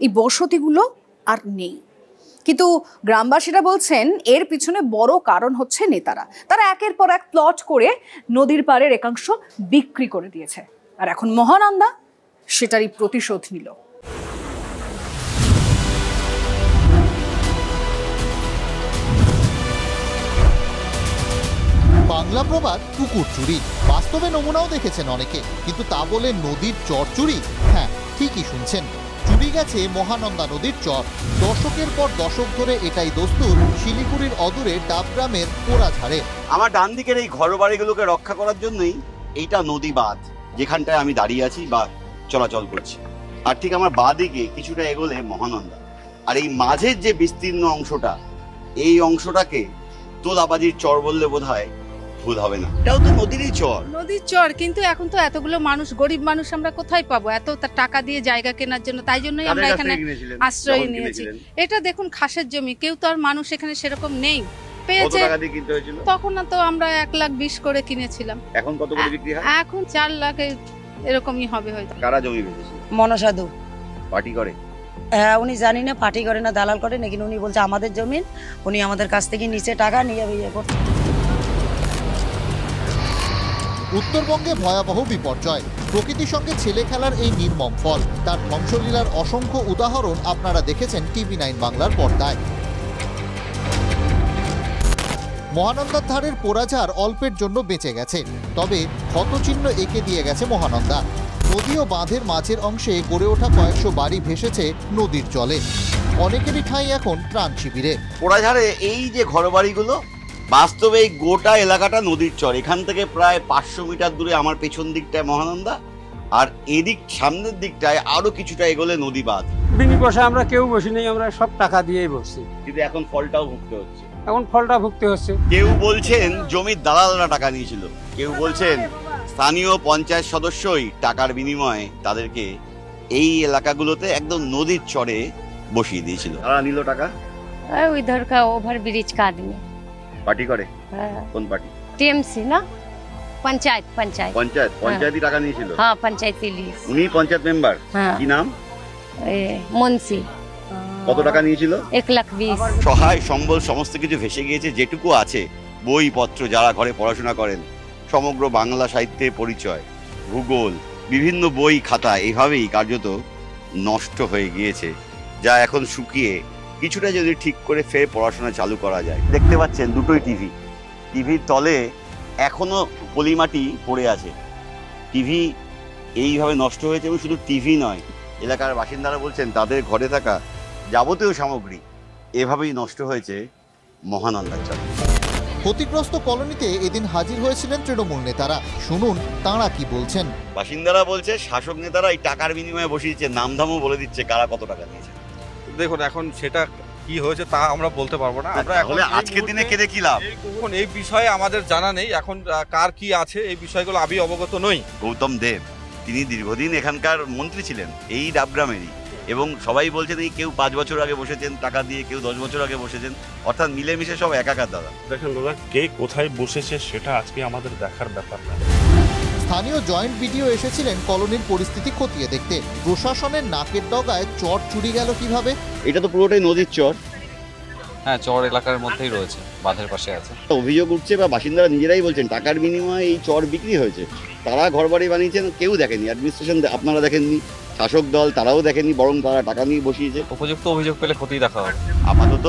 এই বসতিগুলো আর নেই, কিন্তু গ্রামবাসীরা বলছেন এর পিছনে বড় কারণ হচ্ছে নেতারা। তারা একের পর এক প্লট করে নদীর পাড়ের একাংশ বিক্রি করে দিয়েছে, আর এখন মহানন্দা সেটারই প্রতিশোধ নিল। বাংলা প্রবাদ পুকুর চুরি, বাস্তবে নমুনাও দেখেছেন অনেকে, কিন্তু তা বলে নদীর চর চুরি? হ্যাঁ, ঠিকই শুনছেন, চুরি গেছে মহানন্দা নদীর চর। দশকের পর দশক ধরে এটাই দস্তুর শিলিগুড়ির অদূরে ডাবগ্রামের পোড়াঝাড়ে। আমার ডান দিকের এই ঘর বাড়িগুলোকে রক্ষা করার জন্যই এইটা নদী বাঁধ, যেখানটায় আমি দাঁড়িয়ে আছি বা চলাচল করছি। আর ঠিক আমার বাঁ দিকে কিছুটা এগোলে মহানন্দা, আর এই মাঝের যে বিস্তীর্ণ অংশটা, এই অংশটাকে তোলাবাজির চর বললে বোধহয় ভুল হবে না। এটাও তো নদীরই চর। নদীর চর, কিন্তু এখন তো এতগুলো মানুষ, গরিব মানুষ, আমরা কোথায় পাবো এত টাকা দিয়ে জায়গা কেনার জন্য? তাই জন্যই আমরা এখানে আশ্রয় নিয়েছি। এটা দেখুন খাসের জমি, কেউ তো আর মানুষ এখানে সেরকম নেই, পেয়েছে। তখন তো আমরা 1,20,000 করে কিনেছিলাম। এখন কত করে বিক্রি হয়? এখন 4 লাখ এরকমই হবে হয়তো। কারা জমি বেচেছে? মনসাধু পার্টি করে? হ্যাঁ, উনি জানি না পার্টি করে না দালাল করে না, কিন্তু উনি বলছে আমাদের জমিন, উনি আমাদের কাছ থেকে নিচে টাকা নিয়ে ইয়ে করতে। উত্তরবঙ্গে ভয়াবহ বিপর্যয়, প্রকৃতির সঙ্গে ছেলে খেলার এই নির্মম ফল, তার ধ্বংসলীলার অসংখ্য উদাহরণ আপনারা দেখেছেন TV9 বাংলার পর্দায়। মহানন্দার ধারের পোড়াঝাড় অল্পের জন্য বেঁচে গেছে, তবে ক্ষতচিহ্ন এঁকে দিয়ে গেছে মহানন্দা। নদী ও বাঁধের মাঝের অংশে গড়ে ওঠা কয়েকশো বাড়ি ভেসেছে নদীর জলে। অনেকেরই ঠাঁই এখন ত্রাণ শিবিরে। পোড়াঝাড়ে এই যে ঘরবাড়িগুলো, বাস্তবে এই গোটা এলাকাটা নদীর চর। এখান থেকে প্রায় 500 মিটার দূরে আমার পেছন দিকটায় মহানন্দা, আর এদিক সামনের দিকটায় আরো কিছুটা এগোলে নদী বাঁধ। বিনি পয়সা আমরা কেউ বসি নেই, আমরা সব টাকা দিয়েই বসছি, কিন্তু এখন ফলটাও ভুগতে হচ্ছে। এখন ফলটা ভুগতে হচ্ছে। কেউ বলছেন জমির দালালরা টাকা নিয়েছিল, কেউ বলছেন স্থানীয় পঞ্চায়েত সদস্যই টাকার বিনিময়ে তাদেরকে এই এলাকাগুলোতে একদম নদীর চরে বসিয়ে দিয়েছিল। তারা নিল টাকা। उधर का ओवर ब्रिज का आदमी পার্টি করে? কোন পার্টি? टीएमसी ना, पंचायत पंचायत পঞ্চায়েত পঞ্চায়েতই টাকা নিয়েছিল। हाँ पंचायती लिस्ट। উনি পঞ্চায়েত মেম্বার? কি নাম? মুন্সি। কত টাকা নিয়েছিল? 1,20,000। সহায় সম্বল সমস্ত কিছু ভেসে গিয়েছে। যেটুকু আছে বইপত্র, যারা ঘরে পড়াশোনা করেন, সমগ্র বাংলা সাহিত্যের পরিচয়, ভূগোল, বিভিন্ন বই খাতা এভাবেই কার্যত নষ্ট হয়ে গিয়েছে, যা এখন শুকিয়ে কিছুটা যদি ঠিক করে ফের পড়াশোনা চালু করা যায়। দেখতে পাচ্ছেন দুটোই টিভি, টিভির তলে এখনো পলিমাটি পড়ে আছে। টিভি এইভাবে নষ্ট হয়েছে, এবং শুধু টিভি নয়, এলাকার বাসিন্দারা বলছেন তাদের ঘরে থাকা যাবতীয় সামগ্রী এভাবেই নষ্ট হয়েছে মহানন্দার চরে। ক্ষতিগ্রস্ত কলোনিতে এদিন হাজির হয়েছিলেন তৃণমূল নেতারা, শুনুন তাঁরা কি বলছেন। বাসিন্দারা বলছে শাসক নেতারা এই টাকার বিনিময়ে বসিয়েছে, নামধামও বলে দিচ্ছে কারা কত টাকা নিয়েছে। দেখুন, এখন সেটা কি হয়েছে তা আমরা বলতে পারবো না। আমরা এখন আজকের দিনে কেঁদে কি লাভ? এখন এই বিষয়ে আমাদের জানা নেই, এখন কার কি আছে এই বিষয়গুলো আমি অবগত নই। গৌতম দেব, তিনি দীর্ঘদিন এখানকার মন্ত্রী ছিলেন, এই ডাবগ্রামেরই, এবং সবাই বলছেন এই কেউ 5 বছর আগে বসেছেন টাকা দিয়ে, কেউ 10 বছর আগে বসেছেন, অর্থাৎ মিলেমিশে সব একাকার। দাদা দেখেন দাদা, কে কোথায় বসেছে সেটা আজকে আমাদের দেখার ব্যাপার না। স্থানীয় জয়েন্ট বিডিও এসেছিলেন কলোনির পরিস্থিতি খতিয়ে দেখতে। প্রশাসনের নাকের ডগায় চর চুরি গেল কিভাবে? এটা তো পুরোটাই নদীর চর। হ্যাঁ, চর এলাকার মধ্যেই রয়েছে, বাঁধের পাশে আছে। অভিযোগ উঠছে বা বাসিন্দারা নিজেরাই বলছেন টাকার বিনিময়ে এই চর বিক্রি হয়েছে। তারা ঘরবাড়ি বানিয়েছেন, কেউ দেখেনি, অ্যাডমিনিস্ট্রেশন আপনারা দেখেননি, শাসক দল তারাও দেখেনি, বরং তারা টাকা নিয়ে বসিয়েছে। উপযুক্ত অভিযোগ পেলে ক্ষতি দেখা হবে। আপাতত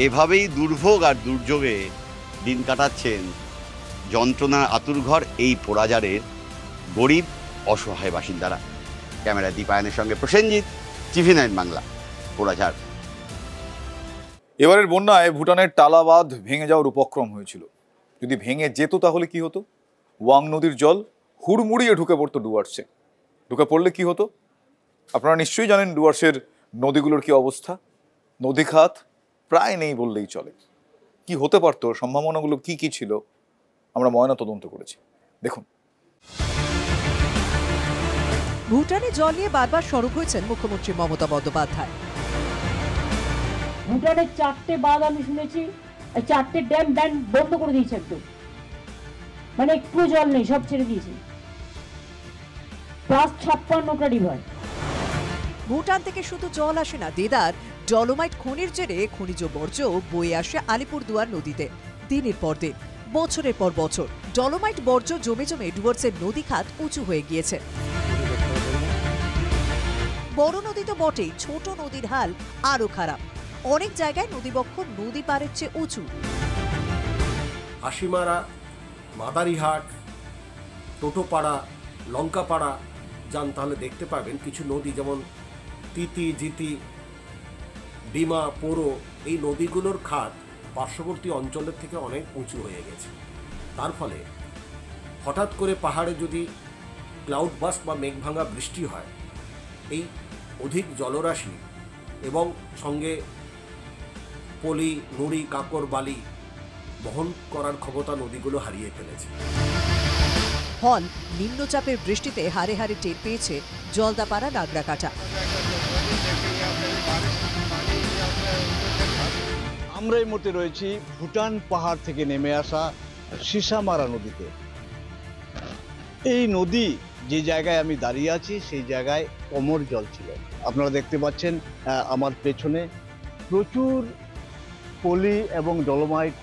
এভাবেই দুর্ভোগ আর দুর্যোগে দিন কাটাচ্ছেন যন্ত্রণার আতুরঘর এই পোড়াঝাড়ের গরিব অসহায় বাসিন্দারা। ক্যামেরা দীপায়নের সঙ্গে প্রসেনজিৎ, TV9 বাংলা, পোড়াঝাড়। এবারের বন্যায় ভুটানের টালা বাঁধ ভেঙে যাওয়ার উপক্রম হয়েছিল। যদি ভেঙে যেত তাহলে কি হতো? ওয়াং নদীর জল হুড়মুড়িয়ে ঢুকে পড়তো ডুয়ার্সে। ঢুকে পড়লে কি হতো? আপনারা নিশ্চয়ই জানেন ডুয়ার্সের নদীগুলোর কি অবস্থা। নদী খাত প্রায় নেই বললেই চলে। কি হতে পারতো, সম্ভাবনাগুলো কি কি ছিল, আমরা ময়না তদন্ত করেছি, দেখুন। ভুটানে জল নিয়ে বারবার সরব হয়েছেন মুখ্যমন্ত্রী মমতা বন্দ্যোপাধ্যায়। ভুটানের 4টে বাঁধ আমি শুনেছি, 4টে ড্যাম বন্ধ করে দিয়েছে একদম, মানে একটু জল নেই, সব ছেড়ে দিয়েছে। Plus 56টা river. ভুটান থেকে শুধু জল আসে না, দেদার ডলোমাইট খনির জেরে খনিজ বর্জ্য বয়ে আসে আলিপুরদুয়ার নদীতে দিনের পর দিন, বছরের পর বছর। ডলোমাইট বর্জ্য জমে জমে ডুয়ার্সের নদী খাত উঁচু হয়ে গিয়েছে। বড় নদী তো বটেই, ছোট নদীর হাল আরো খারাপ। অনেক জায়গায় নদীবক্ষ নদী পাড়ের চেয়ে উঁচু। হাসিমারা, মাদারিহাট, টোটোপাড়া, লঙ্কাপাড়া যান তাহলে দেখতে পাবেন কিছু নদী যেমন তিতি, জিতি, ডিমা, পোরো, এই নদীগুলোর খাত পার্শ্ববর্তী অঞ্চলের থেকে অনেক উঁচু হয়ে গেছে। তার ফলে হঠাৎ করে পাহাড়ে যদি ক্লাউড বাস্ট বা মেঘভাঙা বৃষ্টি হয়, এই অধিক জলরাশি এবং সঙ্গে পলি, নুড়ি, কাঁকর, বালি বহন করার ক্ষমতা নদীগুলো হারিয়ে ফেলেছে। ফল নিম্নচাপের বৃষ্টিতে হারে হারে টের পেয়েছে জলদাপাড়া, নাগরাকাটা। আমরা এই মুহূর্তে রয়েছি ভুটান পাহাড় থেকে নেমে আসা সিসামারা নদীতে। এই নদী যে জায়গায় আমি দাঁড়িয়ে আছি সেই জায়গায় কোমর জল ছিল। আপনারা দেখতে পাচ্ছেন আমার পেছনে প্রচুর পলি এবং ডলোমাইট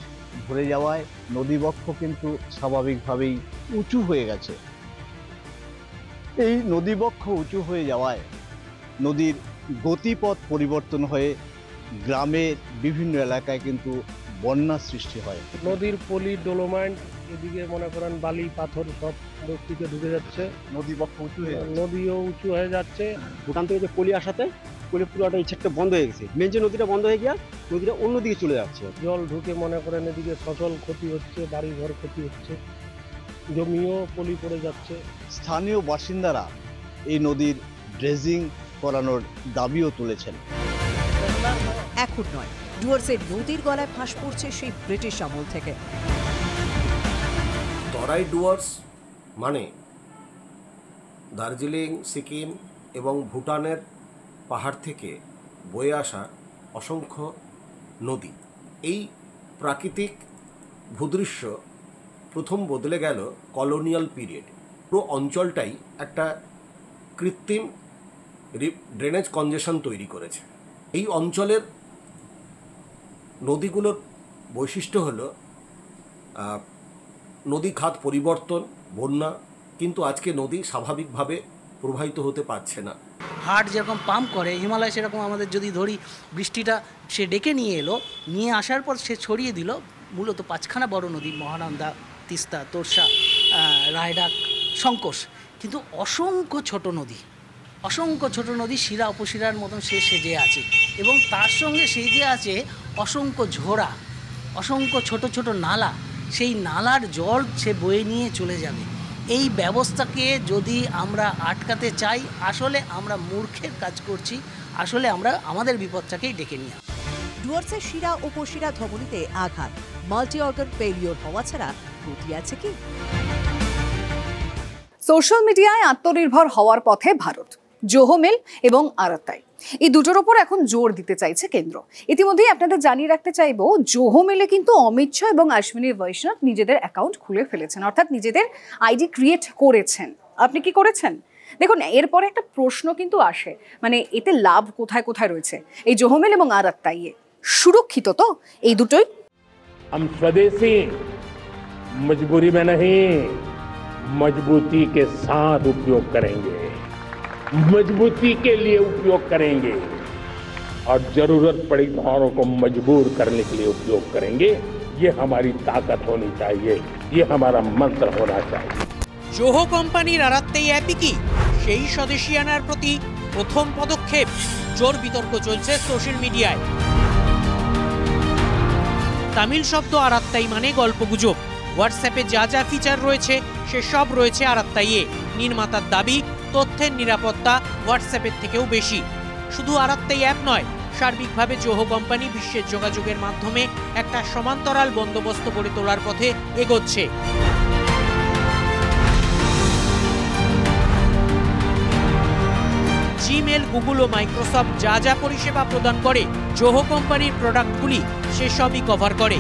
ভরে যাওয়ায় নদীবক্ষ কিন্তু স্বাভাবিকভাবেই উঁচু হয়ে গেছে। এই নদীবক্ষ উঁচু হয়ে যাওয়ায় নদীর গতিপথ পরিবর্তন হয়ে গ্রামের বিভিন্ন এলাকায় কিন্তু বন্যা সৃষ্টি হয়। নদীর পলি, ডলোমাইট, এদিকে মনে করেন বালি, পাথর সব বস্তিতে ঢুকে যাচ্ছে। নদীবক্ষ উঁচু হয়ে যাচ্ছে, নদীও উঁচু হয়ে যাচ্ছে। ভুটান থেকে যে পলি আসাতে পলি পুরোটা এই ছেটটা বন্ধ হয়ে গেছে। মেন যে নদীটা বন্ধ হয়ে গিয়া নদীটা অন্যদিকে চলে যাচ্ছে। জল ঢুকে মনে করেন এদিকে ফসল ক্ষতি হচ্ছে, বাড়ি ঘর ক্ষতি হচ্ছে, জমিও পলি পড়ে যাচ্ছে। স্থানীয় বাসিন্দারা এই নদীর ড্রেজিং করানোর দাবিও তুলেছেন। এখন নয়, ডুয়ার্সের নদীর গলায় ফাঁস পড়ছে সেই ব্রিটিশ আমল থেকে। তরাই ডুয়ার্স মানে দার্জিলিং, সিকিম এবং ভুটানের পাহাড় থেকে বয়ে আসা অসংখ্য নদী। এই প্রাকৃতিক ভূদৃশ্য প্রথম বদলে গেল কলোনিয়াল পিরিয়ড। পুরো অঞ্চলটাই একটা কৃত্রিম ড্রেনেজ কনজেশন তৈরি করেছে। এই অঞ্চলের নদীগুলোর বৈশিষ্ট্য হলো নদী খাত পরিবর্তন, বন্যা, কিন্তু আজকে নদী স্বাভাবিকভাবে প্রবাহিত হতে পারছে না। হাট যেরকম পাম্প করে, হিমালয় সেরকম আমাদের যদি ধরি, বৃষ্টিটা সে ডেকে নিয়ে এলো, নিয়ে আসার পর সে ছড়িয়ে দিল মূলত 5খানা বড় নদী, মহানন্দা, তিস্তা, তোরসা, রায়ডাক, শঙ্কোষ, কিন্তু অসংখ্য ছোট নদী শিরা উপশিরার মতন সে সেজে আছে, এবং তার সঙ্গে সেজে আছে অসংখ্য ঝোড়া, অসংখ্য ছোট ছোট নালা। সেই নালার জল সে বয়ে নিয়ে চলে যাবে। এই ব্যবস্থাকে যদি আমরা আটকাতে চাই, আসলে আমরা মূর্খের কাজ করছি, আসলে আমরা আমাদের বিপদটাকেই ডেকে নিয়ে। ডুয়ার্সের শিরা উপশিরা ধমনীতে আঘাত, মাল্টি অর্গান ফেলিওর হওয়া ছাড়া গতি আছে কি? সোশ্যাল মিডিয়ায় আত্মনির্ভর হওয়ার পথে ভারত। জোহো মিল এবং আরাত্তাই, এই দুটোর ওপর এখন জোর দিতে চাইছে কেন্দ্র। ইতিমধ্যেই আপনাদের জানিয়ে রাখতে চাইবো, জোহো মিলে কিন্তু অমিত শাহ এবং অশ্বিনী বৈষ্ণব নিজেদের অ্যাকাউন্ট খুলে ফেলেছেন, অর্থাৎ নিজেদের আইডি ক্রিয়েট করেছেন। আপনি কি করেছেন? দেখুন, এরপরে একটা প্রশ্ন কিন্তু আসে, মানে এতে লাভ কোথায় কোথায় রয়েছে এই জোহো মিল এবং আরাত্তাইয়ে? সুরক্ষিত তো এই দুটোই? हम स्वदेशी मजबूरी में नहीं, मजबूती के साथ उपयोग करेंगे, मजबूती के लिए उपयोग करेंगे और जरूरत पड़ी तो औरों को मजबूर करने के लिए उपयोग करेंगे। ये हमारी ताकत होनी चाहिए, ये हमारा मंत्र होना चाहिए। জোহো কোম্পানির আরাত্তাই অ্যাপই কি সেই স্বদেশী আনার প্রতি প্রথম পদক্ষেপ? জোর বিতর্ক চলছে সোশ্যাল মিডিয়ায়। তামিল শব্দ আরাত্তাই মানে গল্পগুজব। হোয়াটসঅ্যাপে যা যা ফিচার রয়েছে সে সব রয়েছে আরাত্তাইয়ে। নির্মাতার দাবি, তথ্যের নিরাপত্তা হোয়াটসঅ্যাপের থেকেও বেশি। শুধু আরাত্তাই অ্যাপ নয়, সার্বিকভাবে জোহো কোম্পানি বিশ্বের যোগাযোগের মাধ্যমে একটা সমান্তরাল বন্দোবস্ত গড়ে তোলার পথে এগোচ্ছে। জিমেল, গুগল ও মাইক্রোসফট যা যা পরিষেবা প্রদান করে জোহো কোম্পানির প্রোডাক্টগুলি সেসবই কভার করে।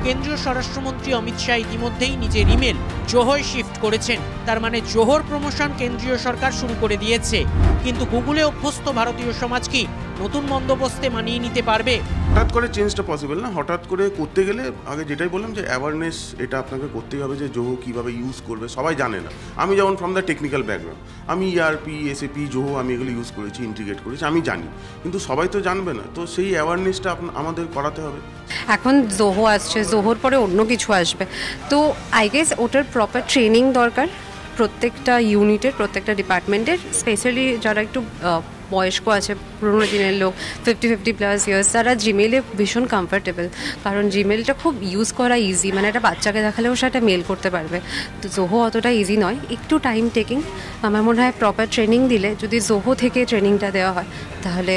কেন্দ্রীয় স্বরাষ্ট্রমন্ত্রী অমিত শাহ ইতিমধ্যেই নিজের ইমেল জোহোয় শিফট করেছেন। তার মানে জোহোর প্রমোশন কেন্দ্রীয় সরকার শুরু করে দিয়েছে। কিন্তু গুগলে অভ্যস্ত ভারতীয় সমাজ কি নতুন বন্দোবস্তে মানিয়ে নিতে পারবে? হঠাৎ করে চেঞ্জটা পসিবল না। হঠাৎ করে করতে গেলে আগে যেটাই বললাম যে অ্যাওয়ারনেস, এটা আপনাকে করতেই হবে যে জোহো কীভাবে ইউজ করবে। সবাই জানে না। আমি যেমন ফ্রম দ্য টেকনিক্যাল ব্যাকগ্রাউন্ড, আমি ইআরপি, এসএপি, জোহো আমি এগুলো ইউজ করেছি, ইন্টিগ্রেট করেছি, আমি জানি। কিন্তু সবাই তো জানবে না, তো সেই অ্যাওয়ারনেসটা আমাদের করাতে হবে। এখন জোহো আসছে, জোহোর পরে অন্য কিছু আসবে, তো আই গেস ওটার প্রপার ট্রেনিং দরকার প্রত্যেকটা ইউনিটের, প্রত্যেকটা ডিপার্টমেন্টের। স্পেশালি যারা একটু বয়স্ক আছে, পুরোনো দিনের লোক, 50+ ইয়ার্স, তারা জিমেলে ভীষণ কমফর্টেবল, কারণ জিমেলটা খুব ইউজ করা ইজি, মানে একটা বাচ্চাকে দেখালেও সেটা মেল করতে পারবে। তো জোহো অতটা ইজি নয়, একটু টাইম টেকিং। আমার মনে হয় প্রপার ট্রেনিং দিলে, যদি জোহো থেকে ট্রেনিংটা দেওয়া হয়, তাহলে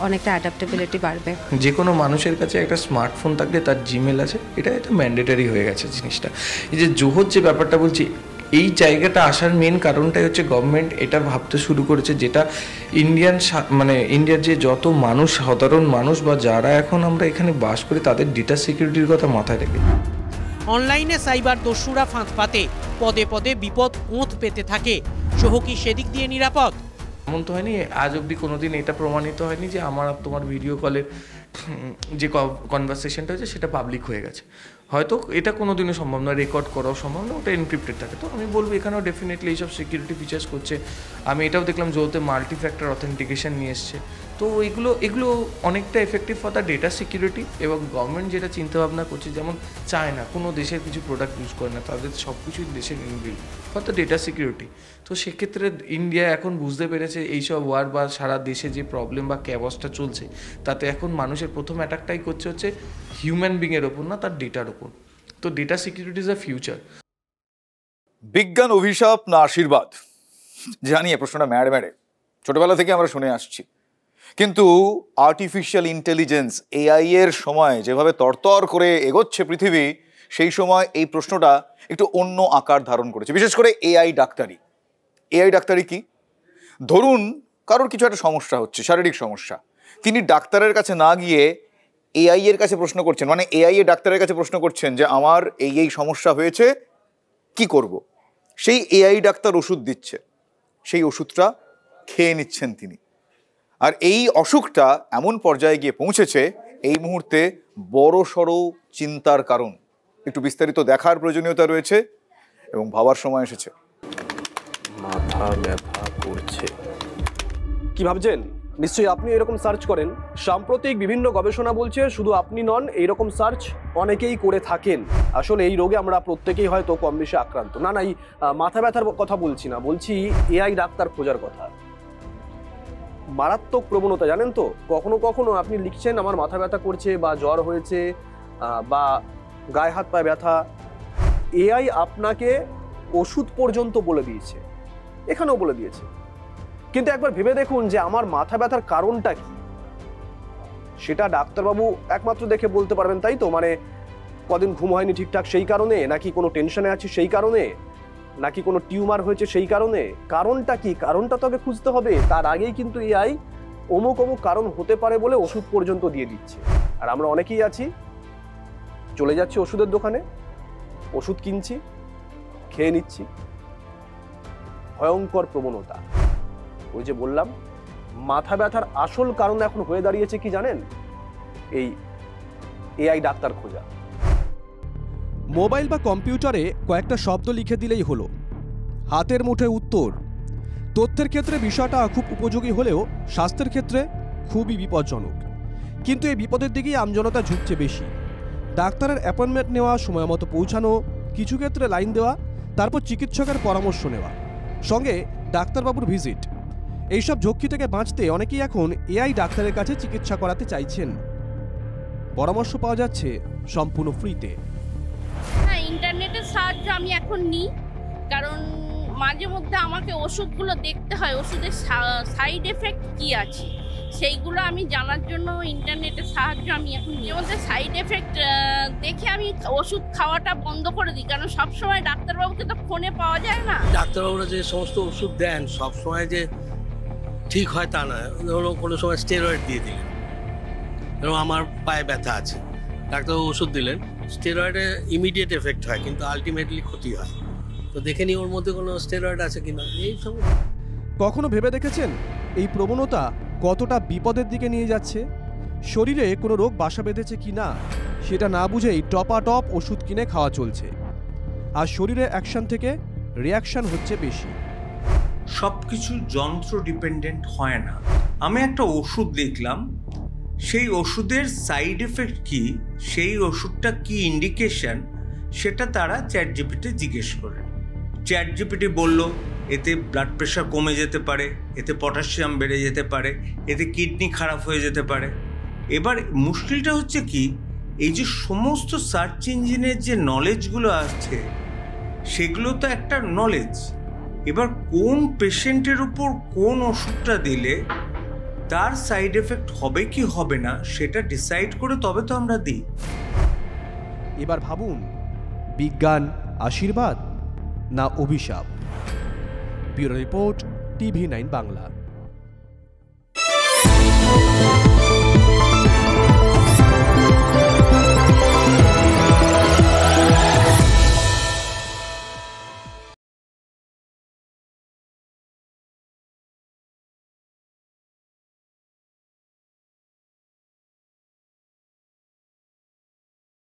অনেকটা অ্যাডাপ্টেবিলিটি বাড়বে। যে কোনো মানুষের কাছে একটা স্মার্টফোন থাকলে তার জিমেল আছে, এটা ম্যান্ডেটারি হয়ে গেছে জিনিসটা। এই যে জোহোর যে ব্যাপারটা বলছি, এই জায়গাটা আসার মেন কারণটাই হচ্ছে গভর্নমেন্ট এটা ভাবতে শুরু করেছে, যেটা ইন্ডিয়ার যে যত মানুষ, সাধারণ মানুষ বা যারা এখন আমরা এখানে বাস করি, তাদের ডেটা সিকিউরিটির কথা মাথায় রেখে। অনলাইনে সাইবার দস্যুরা ফাঁদ পাতে, পদে পদে বিপদ ওঁত পেতে থাকে। জোহো কি সেদিক দিয়ে নিরাপদ? এমন তো হয়নি, আজ অবধি কোনোদিন এটা প্রমাণিত হয়নি যে আমার আর তোমার ভিডিও কলের যে কনভারসেশনটা হয়েছে সেটা পাবলিক হয়ে গেছে। হয়তো এটা কোনোদিনও সম্ভব নয়, রেকর্ড করাও সম্ভব না, ওটা এনক্রিপ্টেড থাকে। তো আমি বলবো এখানেও ডেফিনেটলি এইসব সিকিউরিটি ফিচার্স করছে। আমি এটাও দেখলাম জোহোতে মাল্টি ফ্যাক্টর অথেন্টিকেশন নিয়ে এসছে। তো এগুলো অনেকটা effective for the data security. এবং গভর্নমেন্ট যেটা চিন্তাভাবনা করছে, যেমন চায় না কোনো দেশের কিছু প্রোডাক্ট ইউজ করে না, তাদের সব কিছুই দেশের inbuilt for the data security. তো সেক্ষেত্রে ইন্ডিয়া এখন বুঝতে পেরেছে এইসব ওয়ার বা সারা দেশে যে প্রবলেম বা ক্যাবসটা চলছে, তাতে এখন মানুষের প্রথম অ্যাটাকটাই করছে হচ্ছে হিউম্যান বিংয়ের ওপর না, তার ডেটার ওপর। তো data security is a future. বিজ্ঞান অভিশাপ না আশীর্বাদ, জানিয়ে প্রশ্নটা ম্যাড়ে ছোটবেলা থেকে আমরা শুনে আসছি। কিন্তু আর্টিফিশিয়াল ইন্টেলিজেন্স, এআই এর সময় যেভাবে তরতর করে এগোচ্ছে পৃথিবী, সেই সময় এই প্রশ্নটা একটু অন্য আকার ধারণ করেছে, বিশেষ করে এআই ডাক্তারি। এআই ডাক্তারি কি? ধরুন কারোর কিছু একটা সমস্যা হচ্ছে, শারীরিক সমস্যা, তিনি ডাক্তারের কাছে না গিয়ে এআই এর কাছে প্রশ্ন করছেন, মানে এআই এ ডাক্তারের কাছে প্রশ্ন করছেন যে আমার এই সমস্যা হয়েছে, কি করব। সেই এআই ডাক্তার ওষুধ দিচ্ছে, সেই ওষুধটা খেয়ে নিচ্ছেন তিনি। আর এই অসুখটা এমন পর্যায়ে গিয়ে পৌঁছেছে এই মুহূর্তে বড় সড় চিন্তার কারণ। একটু বিস্তারিত দেখার প্রয়োজনীয়তা রয়েছে এবং ভাবার সময় এসেছে। মাথা ব্যথা করছে, কি ভাবছেন? নিশ্চয়ই আপনি এরকম সার্চ করেন। সাম্প্রতিক বিভিন্ন গবেষণা বলছে শুধু আপনি নন, এইরকম সার্চ অনেকেই করে থাকেন। আসলে এই রোগে আমরা প্রত্যেকেই হয়তো কম বেশি আক্রান্ত। না এই মাথা ব্যথার কথা বলছি না, বলছি এআই ডাক্তার খোঁজার কথা। মারাত্মক প্রবণতা জানেন তো, কখনো কখনো আপনি লিখছেন আমার মাথা ব্যথা করছে বা জ্বর হয়েছে বা গায়ে হাত পায়ে ব্যথা, এআই আপনাকে ওষুধ পর্যন্ত বলে দিয়েছে, এখানেও বলে দিয়েছে। কিন্তু একবার ভেবে দেখুন যে আমার মাথা ব্যথার কারণটা কি, সেটা ডাক্তারবাবু একমাত্র দেখে বলতে পারবেন, তাই তো? মানে কদিন ঘুম হয়নি ঠিকঠাক সেই কারণে, নাকি কোনো টেনশনে আছি সেই কারণে, নাকি কোনো টিউমার হয়েছে সেই কারণে। কারণটা কি, কারণটা তবে খুঁজতে হবে। তার আগেই কিন্তু এআই অমুক অমুক কারণ হতে পারে বলে ওষুধ পর্যন্ত দিয়ে দিচ্ছে। আর আমরা অনেকেই আছি, চলে যাচ্ছি ওষুধের দোকানে, ওষুধ কিনছি, খেয়ে নিচ্ছি। ভয়ঙ্কর প্রবণতা। ওই যে বললাম, মাথা ব্যথার আসল কারণ এখন হয়ে দাঁড়িয়েছে কি জানেন? এই এআই ডাক্তার খোঁজা। মোবাইল বা কম্পিউটারে কয়েকটা শব্দ লিখে দিলেই হলো, হাতের মুঠোয় উত্তর। তথ্যের ক্ষেত্রে বিষয়টা খুব উপযোগী হলেও স্বাস্থ্যের ক্ষেত্রে খুবই বিপজ্জনক। কিন্তু এই বিপদের দিকেই আমজনতা ঝুঁকছে বেশি। ডাক্তারের অ্যাপয়েন্টমেন্ট নেওয়া, সময় মতো পৌঁছানো, কিছু ক্ষেত্রে লাইন দেওয়া, তারপর চিকিৎসকের পরামর্শ নেওয়া, সঙ্গে ডাক্তারবাবুর ভিজিট। এইসব ঝক্কি থেকে বাঁচতে অনেকেই এখন এআই ডাক্তারের কাছে চিকিৎসা করাতে চাইছেন। পরামর্শ পাওয়া যাচ্ছে সম্পূর্ণ ফ্রিতে। হ্যাঁ, ইন্টারনেটের সাহায্য আমি এখন নিই, কারণ মাঝে মধ্যে আমাকে ওষুধগুলো দেখতে হয়, ওষুধের সাইড এফেক্ট কি আছে। সেইগুলো আমি জানার জন্য ইন্টারনেটের সাহায্য আমি এখন নিই। মধ্যে সাইড এফেক্ট দেখে আমি ওষুধ খাওয়াটা বন্ধ করে দিই, কারণ সবসময় ডাক্তারবাবুকে তো ফোনে পাওয়া যায় না। ডাক্তারবাবুরা যে সমস্ত ওষুধ দেন সবসময় যে ঠিক হয় তা না। ধরো কোনো সময় স্টেরয়েড দিয়ে দিলেন, ধরো আমার পায়ে ব্যথা আছে, ডাক্তারবাবু ওষুধ দিলেন, স্টেরয়েডে ইমিডিয়েট এফেক্ট হয় কিন্তু আলটিমেটলি ক্ষতি হয়। তো দেখে নিই ওর মধ্যে কোনো স্টেরয়েড আছে কিনা। এই সব কখনো ভেবে দেখেছেন এই প্রবণতা কতটা বিপদের দিকে নিয়ে যাচ্ছে? শরীরে কোনো রোগ বাসা বেঁধেছে কি না সেটা না বুঝেই টপাটপ ওষুধ কিনে খাওয়া চলছে, আর শরীরে অ্যাকশন থেকে রিয়াকশন হচ্ছে বেশি। সব কিছু যন্ত্র ডিপেন্ডেন্ট হয় না। আমি একটা ওষুধ দেখলাম, সেই ওষুধের সাইড এফেক্ট কি, সেই ওষুধটা কি ইন্ডিকেশন, সেটা তারা চ্যাটজিপিটি জিজ্ঞেস করে। চ্যাটজিপিটি বলল এতে ব্লাড প্রেশার কমে যেতে পারে, এতে পটাশিয়াম বেড়ে যেতে পারে, এতে কিডনি খারাপ হয়ে যেতে পারে। এবার মুশকিলটা হচ্ছে কি, এই যে সমস্ত সার্চ ইঞ্জিনের যে নলেজগুলো আসছে সেগুলো তো একটা নলেজ। এবার কোন পেশেন্টের উপর কোন ওষুধটা দিলে তার সাইড এফেক্ট হবে কি হবে না সেটা ডিসাইড করে তবে তো আমরা দিই। এবার ভাবুন, বিজ্ঞান আশীর্বাদ না অভিশাপ? Bureau report, TV9 Bangla.